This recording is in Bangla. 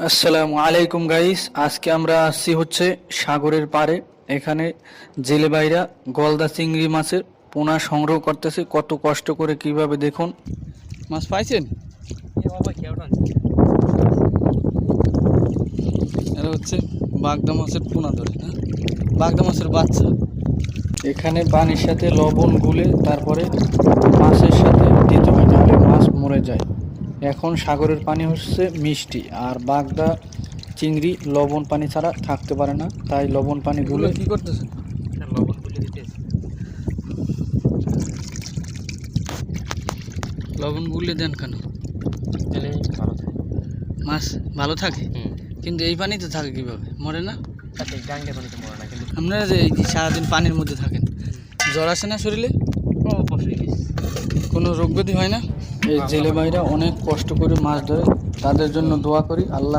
আসসালামু আলাইকুম গাইস, আজকে আমরা আসছি হচ্ছে সাগরের পাড়ে। এখানে জেলে ভাইরা গলদা চিংড়ি মাছের পোনা সংগ্রহ করতেছে। কত কষ্ট করে কিভাবে দেখুন। মাছ পাইছেন? এটা হচ্ছে বাগদা মাছের পোনা ধরে না, বাগদা মাছের বাচ্চা। এখানে পানির সাথে লবণ গুলে তারপরে মাছের সাথে দিতে হয়, নাহলে মাছ মরে যায়। এখন সাগরের পানি হচ্ছে মিষ্টি, আর বাগদা চিংড়ি লবণ পানি ছাড়া থাকতে পারে না, তাই লবণ পানি গুলে কি করতেছেন? লবণ গুলে দিতেছে। লবণ গুলে দেন কেন? তাহলে ভালো থাকে। মাছ ভালো থাকে, কিন্তু এই পানিতে থাকে কিভাবে? মরে না? তাতে গাঙ্গের পানিতে মরে না, কিন্তু আপনারা যে এই যে সারাদিন পানির মধ্যে থাকেন, জ্বর আসে না শরীরে? কোনো রোগ ব্যাধি হয় না? এই জেলে ভাইরা অনেক কষ্ট করে মাছ ধরে, তাদের জন্য দোয়া করি আল্লাহ